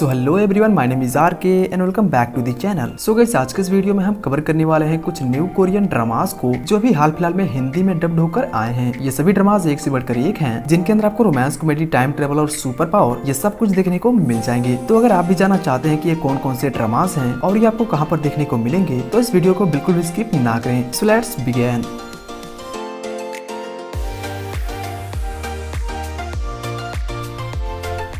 So hello everyone, my name is R K and welcome back to the channel. So guys, आज के इस video में हम cover करने वाले हैं कुछ न्यू कोरियन ड्रामास को जो अभी हाल फिलहाल में हिंदी में डब्ड होकर आए हैं। ये सभी ड्रामास एक से बढ़कर एक हैं, जिनके अंदर आपको रोमांस, कॉमेडी, टाइम ट्रेवल और सुपर पावर ये सब कुछ देखने को मिल जाएंगे। तो अगर आप भी जानना चाहते हैं कि ये कौन कौन से ड्रामास हैं और ये आपको कहाँ पर देखने को मिलेंगे, तो इस वीडियो को बिल्कुल भी स्किप ना करें। So let's begin.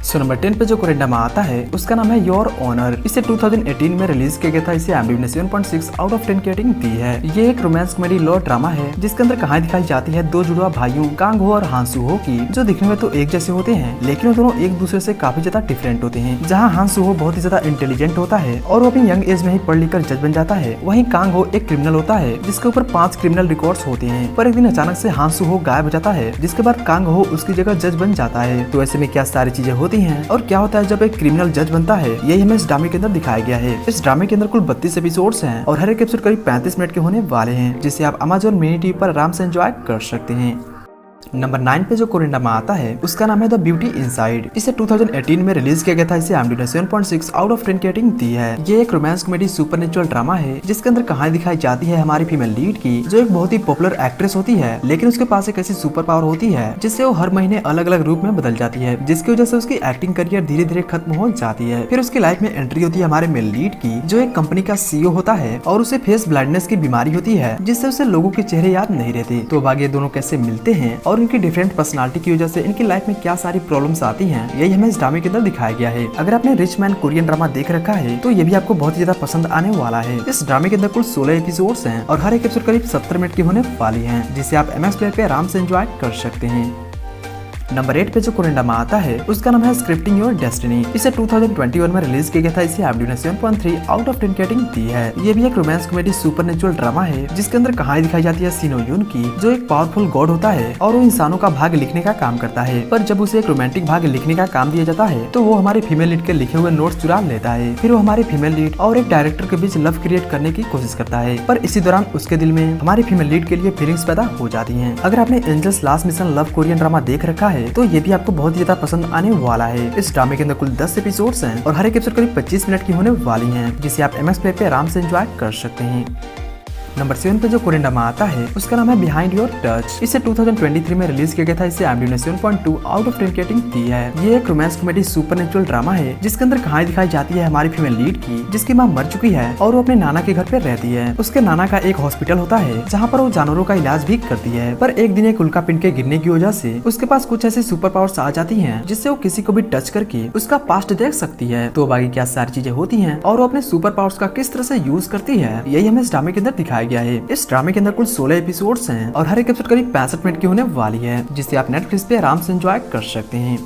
So number 10 पे जो कोरियन ड्रामा आता है उसका नाम है योर ऑनर। इसे 2018 में रिलीज किया गया था। इसे IMDb ने 7.6 आउट ऑफ 10 की रेटिंग दी है। ये एक रोमांस कॉमेडी लव ड्रामा है जिसके अंदर कहानी दिखाई जाती है दो जुड़वा भाइयों कांग हो और हान सू हो की, जो दिखने में तो एक जैसे होते हैं लेकिन वो दोनों एक दूसरे से काफी ज्यादा डिफरेंट होते हैं। जहाँ हान सू हो बहुत ही ज्यादा इंटेलिजेंट होता है और वो अपनी यंग एज में ही पढ़ लिख कर जज बन जाता है, वहीं कांग हो एक क्रिमिनल होता है जिसके ऊपर 5 क्रिमिनल रिकॉर्ड्स होते हैं। पर एक दिन अचानक से हान सू हो गायब हो जाता है, जिसके बाद कांग हो उसकी जगह जज बन जाता है। तो ऐसे में क्या सारी चीजें होती हैं और क्या होता है जब एक क्रिमिनल जज बनता है, यही हमें इस ड्रामे के अंदर दिखाया गया है। इस ड्रामे के अंदर कुल 32 एपिसोड्स हैं और हर एक एपिसोड करीब 35 मिनट के होने वाले हैं, जिसे आप Amazon मिनी टीवी पर आराम से एंजॉय कर सकते हैं। नंबर 9 पे जो कोरियन ड्रामा आता है उसका नाम है द ब्यूटी इनसाइड। इसे 2018 में रिलीज किया गया था। इसे IMDb ने 7.6 आउट ऑफ 10 की रेटिंग दी है। ये एक रोमांस कॉमेडी सुपरनेचुरल ड्रामा है जिसके अंदर कहानी दिखाई जाती है हमारी फीमेल लीड की, जो एक बहुत ही पॉपुलर एक्ट्रेस होती है, लेकिन उसके पास एक ऐसी सुपर पावर होती है जिससे वो हर महीने अलग अलग रूप में बदल जाती है, जिसकी वजह से उसकी एक्टिंग करियर धीरे धीरे खत्म हो जाती है। फिर उसकी लाइफ में एंट्री होती है हमारे मेल लीड की, जो एक कंपनी का CEO होता है और उसे फेस ब्लाइंडनेस की बीमारी होती है जिससे उसे लोगों के चेहरे याद नहीं रहते। तो अब आगे दोनों कैसे मिलते हैं और उनकी डिफरेंट पर्सनालिटी की वजह से इनकी लाइफ में क्या सारी प्रॉब्लम्स आती हैं, यही हमें इस ड्रामे के अंदर दिखाया गया है। अगर आपने रिच मैन कोरियन ड्रामा देख रखा है तो ये भी आपको बहुत ही ज्यादा पसंद आने वाला है। इस ड्रामे के अंदर कुल 16 एपिसोड्स हैं और हर एक एपिसोड करीब 70 मिनट की होने वाली है, जिसे आप MX प्लेयर पे आराम से एंजॉय कर सकते हैं। नंबर 8 पे जो कोरियन ड्रामा आता है उसका नाम है स्क्रिप्टिंग योर डेस्टिनी। इसे 2021 में रिलीज किया गया था। इसे IMDb ने 7.3 आउट ऑफ 10 की रेटिंग दी है। ये भी एक रोमांस कॉमेडी सुपरनेचुरल ड्रामा है जिसके अंदर कहानी दिखाई जाती है सिनो यून की, जो एक पावरफुल गॉड होता है और वो इंसानों का भाग्य लिखने का काम करता है। पर जब उसे एक रोमांटिक भाग्य लिखने का काम दिया जाता है तो वो हमारे फीमेल लीड के लिखे हुए नोट्स चुरा लेता है। फिर वो हमारे फीमेल लीड और एक डायरेक्टर के बीच लव क्रिएट करने की कोशिश करता है, पर इसी दौरान उसके दिल में हमारी फीमेल लीड के लिए फीलिंग्स पैदा हो जाती है। अगर आपने Angels Last Mission Love Korean drama देख रखा है तो ये भी आपको बहुत ज्यादा पसंद आने वाला है। इस ड्रामे के अंदर कुल 10 एपिसोड्स हैं और हर एक एपिसोड करीब 25 मिनट की होने वाली हैं, जिसे आप MX प्ले पे आराम से एंजॉय कर सकते हैं। नंबर 7 पे जो कोरियन ड्रामा आता है उसका नाम है बिहाइंड योर टच। इसे 2023 में रिलीज किया गया था। इसे IMDb ने 7.2 आउट ऑफ 10 की रेटिंग दी है। ये एक रोमांस कॉमेडी सुपरनेचुरल ड्रामा है जिसके अंदर कहानी दिखाई जाती है हमारी फीमेल लीड की, जिसकी मां मर चुकी है और वो अपने नाना के घर पे रहती है। उसके नाना का एक हॉस्पिटल होता है जहाँ पर वो जानवरों का इलाज भी करती है, पर एक दिन एक उल्का पिंड के गिरने की वजह से उसके पास कुछ ऐसी सुपर पावर्स आ जाती है जिससे वो किसी को भी टच करके उसका पास्ट देख सकती है। तो बाकी क्या सारी चीजें होती है और वो अपने सुपर पावर्स का किस तरह से यूज करती है, यही हमें इस ड्रामे के अंदर दिखाया गया है। इस ड्रामे के अंदर कुल 16 एपिसोड्स हैं और हर एक एपिसोड करीब 65 मिनट की होने वाली है, जिसे आप नेटफ्लिक्स पे आराम से एंजॉय कर सकते हैं।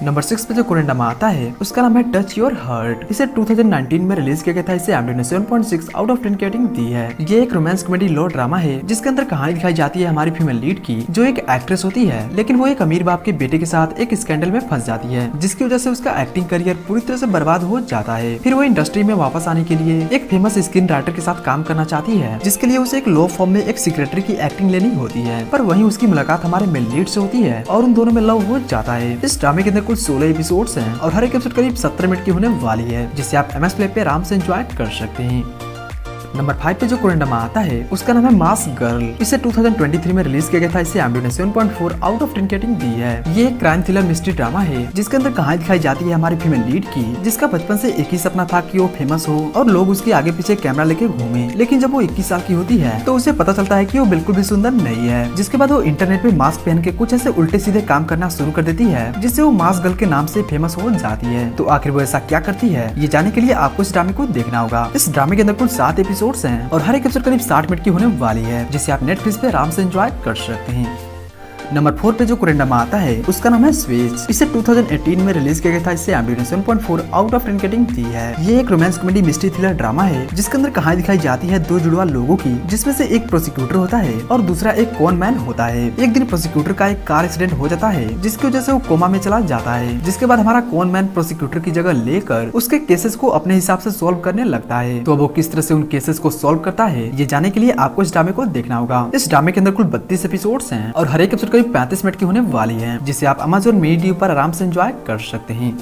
नंबर 6 पे जो कोरियन ड्रामा आता है उसका नाम है टच योर हार्ट। इसे 2019 में रिलीज किया गया था। इसे IMDb ने 7.6 आउट ऑफ 10 की रेटिंग दी है। ये एक रोमांस कॉमेडी लव ड्रामा है जिसके अंदर कहानी दिखाई जाती है हमारी फीमेल लीड की, जो एक एक्ट्रेस होती है, लेकिन वो एक अमीर बाप के बेटे के साथ एक स्कैंडल में फंस जाती है, जिसकी वजह से उसका एक्टिंग करियर पूरी तरह से बर्बाद हो जाता है। फिर वो इंडस्ट्री में वापस आने के लिए एक फेमस स्क्रीन राइटर के साथ काम करना चाहती है, जिसके लिए उसे एक लो फॉर्म में एक सेक्रेटरी की एक्टिंग लेनी होती है। पर वहीं उसकी मुलाकात हमारे मेल लीड से होती है और उन दोनों में लव हो जाता है। इस ड्रामे के अंदर कुल 16 एपिसोड हैं और हर एक एपिसोड करीब 70 मिनट की होने वाली है, जिसे आप MX प्ले पे आराम से एंजॉय कर सकते हैं। नंबर 5 पे जो कोरियन ड्रामा आता है उसका नाम है मास्क गर्ल। इसे 2023 में रिलीज किया गया था। इसे IMDb ने 7.4 आउट ऑफ 10 की रेटिंग दी है। ये एक क्राइम थ्रिलर मिस्ट्री ड्रामा है जिसके अंदर कहानी दिखाई जाती है हमारी फीमेल लीड की, जिसका बचपन से एक ही सपना था कि वो फेमस हो और लोग उसके आगे पीछे कैमरा लेके घूमे। लेकिन जब वो 21 साल की होती है तो उसे पता चलता है कि वो बिल्कुल भी सुंदर नहीं है, जिसके बाद वो इंटरनेट पे मास्क पहन के कुछ ऐसे उल्टे सीधे काम करना शुरू कर देती है, जिससे वो मास्क गर्ल के नाम से फेमस हो जाती है। तो आखिर वो ऐसा क्या करती है, ये जानने के लिए आपको इस ड्रामे को देखना होगा। इस ड्रामे के अंदर कुल 7 एपिसोड्स हैं और हर एक एपिसोड करीब 60 मिनट की होने वाली है, जिसे आप नेटफ्लिक्स पे आराम से एंजॉय कर सकते हैं। नंबर 4 पे जो कोरियन ड्रामा आता है उसका नाम है स्विच। इसे 2018 में रिलीज किया गया था। इसे IMDb ने 7.4 आउट ऑफ 10 की रेटिंग दी है। ये एक romance comedy mystery thriller drama है जिसके अंदर कहानी दिखाई जाती है दो जुड़वा लोगों की, जिसमें से एक प्रोसिक्यूटर होता है और दूसरा एक कॉन मैन होता है। एक दिन प्रोसिक्यूटर का एक कार एक्सीडेंट हो जाता है जिसकी वजह से वो कोमा में चला जाता है, जिसके बाद हमारा कॉन मैन प्रोसिक्यूटर की जगह लेकर उसके केसेस को अपने हिसाब से सॉल्व करने लगता है। तो अब वो किस तरह से उन केसेस को सॉल्व करता है, ये जानने के लिए आपको इस ड्रामे को देखना होगा। इस ड्रामे के अंदर कुल 32 एपिसोड्स हैं और हर एक एपिसोड करीब 35 मिनट की वाली है, जिसे आप Amazon मिनी टीवी पर आराम से एंजॉय कर सकते हैं।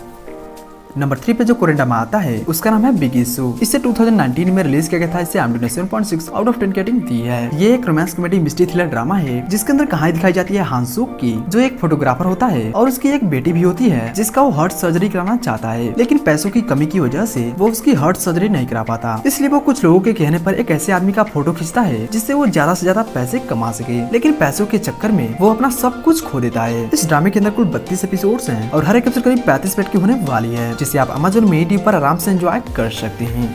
नंबर 3 पे जो कोरियन ड्रामा आता है उसका नाम है बिग इशू। इसे 2019 में रिलीज किया गया था। इसे IMDb ने 7.6 आउट ऑफ 10 की रेटिंग दी है। ये एक romance comedy mystery thriller drama है जिसके अंदर कहानी दिखाई जाती है हान सूक की, जो एक फोटोग्राफर होता है और उसकी एक बेटी भी होती है जिसका वो हार्ट सर्जरी कराना चाहता है, लेकिन पैसों की कमी की वजह से वो उसकी हार्ट सर्जरी नहीं करा पाता। इसलिए वो कुछ लोगों के कहने पर एक ऐसे आदमी का फोटो खींचता है जिससे वो ज्यादा से ज्यादा पैसे कमा सके, लेकिन पैसों के चक्कर में वो अपना सब कुछ खो देता है। इस ड्रामे के अंदर कुल 32 एपिसोड्स हैं और हर एक एपिसोड करीब 35 मिनट की होने वाली है, जिसे आप Amazon मीडिया पर आराम से एंजॉय कर सकते हैं।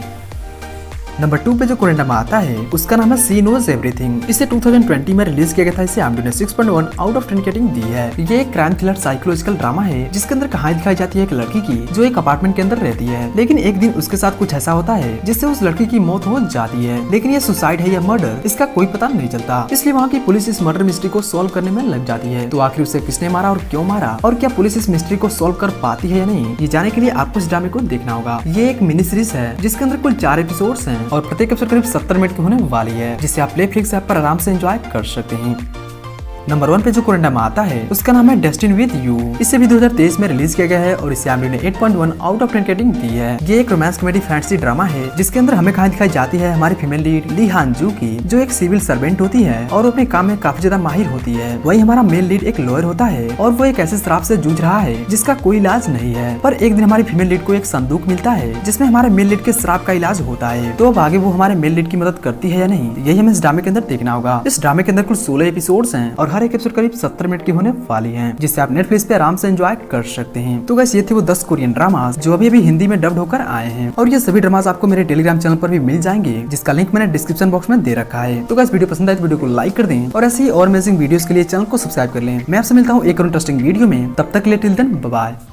नंबर 2 पे जो कोरियन ड्रामा आता है उसका नाम है शी नोज एवरीथिंग। इसे 2020 में रिलीज किया गया था। इसे IMDb ने 6.1 आउट ऑफ 10 की रेटिंग दी है। ये एक क्राइम थ्रिलर साइकोलॉजिकल ड्रामा है जिसके अंदर कहानी दिखाई जाती है एक लड़की की जो एक अपार्टमेंट के अंदर रहती है, लेकिन एक दिन उसके साथ कुछ ऐसा होता है जिससे उस लड़की की मौत हो जाती है, लेकिन ये सुसाइड है या मर्डर इसका कोई पता नहीं चलता। इसलिए वहाँ की पुलिस इस मर्डर मिस्ट्री को सोल्व करने में लग जाती है। तो आखिर उसे किसने मारा और क्यों मारा और क्या पुलिस इस मिस्ट्री को सोल्व कर पाती है या नहीं, ये जाने के लिए आपको इस ड्रामे को देखना होगा। ये एक मिनी सीरीज है जिसके अंदर कुल 4 एपिसोड्स हैं और प्रत्येक एपिसोड करीब 70 मिनट की होने वाली है, जिसे आप नेटफ्लिक्स ऐप पर आराम से एंजॉय कर सकते हैं। नंबर 1 पे जो कोरियन ड्रामा आता है उसका नाम है डेस्टिनी विद यू। इसे भी 2023 में रिलीज किया गया है और इसे IMDb ने 8.1 आउट ऑफ 10 की रेटिंग दी है। ये एक रोमांस कॉमेडी फैंटेसी ड्रामा है जिसके अंदर हमें कहानी दिखाई जाती है हमारी फीमेल लीड ली हान जू की, जो एक सिविल सर्वेंट होती है और अपने काम में काफी ज्यादा माहिर होती है। वही हमारा मेल लीड एक लॉयर होता है और वो एक ऐसे शराब से जूझ रहा है जिसका कोई इलाज नहीं है। पर एक दिन हमारी फीमेल लीड को एक संदूक मिलता है जिसमें हमारे मेल लीड के शराब का इलाज होता है। तो अब आगे वो हमारे मेल लीड की मदद करती है या नहीं, यही हमें इस ड्रामे के अंदर देखना होगा। इस ड्रामे के अंदर कुल 16 एपिसोड्स हैं और हर एक एपिसोड करीब 70 मिनट की होने वाली है, जिससे आप नेटफ्लिक्स पे आराम से एंजॉय कर सकते हैं। तो गाइस ये थे वो 10 कोरियन ड्रामास जो अभी अभी हिंदी में डब्ड होकर आए हैं और ये सभी ड्रामास आपको मेरे टेलीग्राम चैनल पर भी मिल जाएंगे, जिसका लिंक मैंने डिस्क्रिप्शन बॉक्स में दे रखा है। तो गाइस वीडियो पसंद आए तो वीडियो को लाइक कर दें और ऐसी ही और अमेजिंग वीडियोस के लिए चैनल को सब्सक्राइब कर लें। मैं आपसे मिलता हूँ एक और इंटरेस्टिंग वीडियो में, तब तक के लिए टिल देन बाय बाय।